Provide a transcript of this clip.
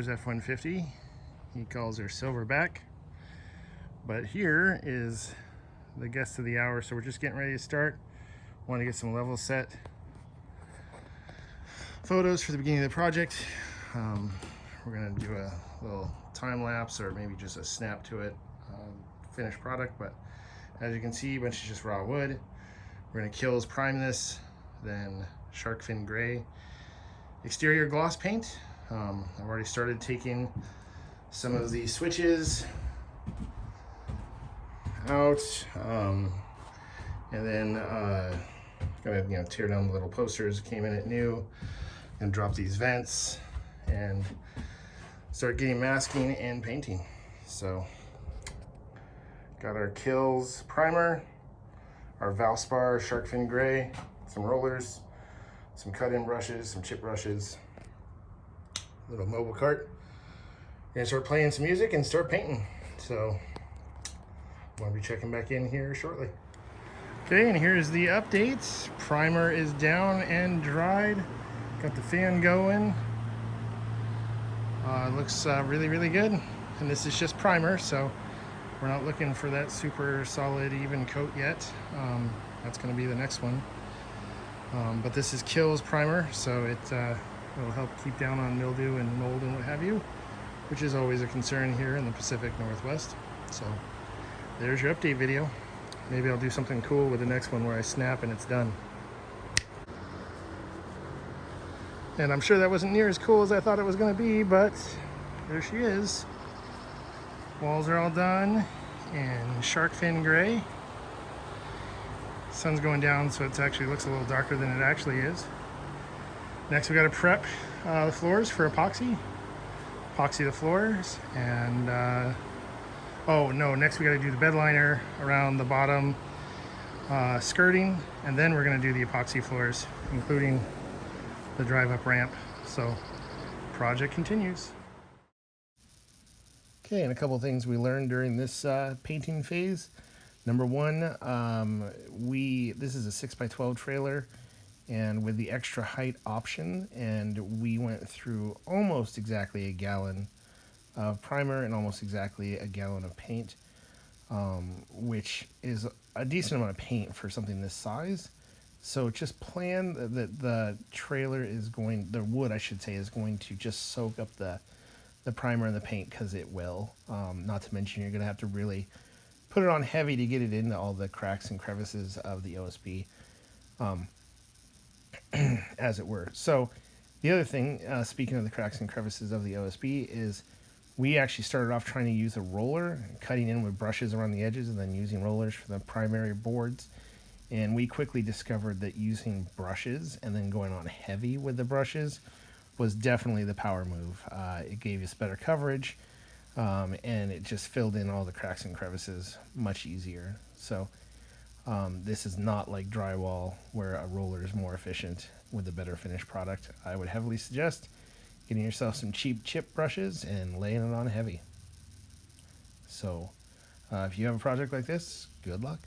Valspar's F-150. He calls her Silverback. But here is the guest of the hour, so we're just getting ready to start. Want to get some level set photos for the beginning of the project. We're going to do a little time lapse or maybe just a snap to it, finished product. But as you can see, a bunch of just raw wood. We're going to Killz prime this, then shark fin gray exterior gloss paint. I've already started taking some of the switches out, and then gonna tear down the little posters that came in it new, and drop these vents and start getting masking and painting. So got our Killz primer, our Valspar shark fin gray, some rollers, some cut-in brushes, some chip brushes, little mobile cart. We're gonna start playing some music and start painting. So I'll be checking back in here shortly. Okay, and here's the updates. Primer is down and dried. Got the fan going. Looks really, really good. And this is just primer, so we're not looking for that super solid, even coat yet. That's gonna be the next one. But this is Killz primer, so it will help keep down on mildew and mold and what have you, which is always a concern here in the Pacific Northwest. So there's your update video. Maybe I'll do something cool with the next one where I snap and it's done. And I'm sure that wasn't near as cool as I thought it was going to be, but there she is. Walls are all done in shark fin gray. Sun's going down, so it actually looks a little darker than it actually is. Next we got to prep the floors for epoxy the floors, and oh no, next we got to do the bed liner around the bottom skirting, and then we're going to do the epoxy floors, including the drive up ramp. So project continues. Okay, and a couple things we learned during this painting phase. Number one, this is a 6x12 trailer, and with the extra height option, and we went through almost exactly a gallon of primer and almost exactly a gallon of paint, which is a decent amount of paint for something this size. So just plan that the trailer is going, the wood I should say, is going to just soak up the primer and the paint, because it will. Not to mention you're going to have to really put it on heavy to get it into all the cracks and crevices of the OSB, as it were. So the other thing, speaking of the cracks and crevices of the OSB, is we actually started off trying to use a roller, cutting in with brushes around the edges and then using rollers for the primary boards. And we quickly discovered that using brushes and then going on heavy with the brushes was definitely the power move. It gave us better coverage, and it just filled in all the cracks and crevices much easier. So this is not like drywall where a roller is more efficient with a better finished product. I would heavily suggest getting yourself some cheap chip brushes and laying it on heavy. So if you have a project like this, good luck.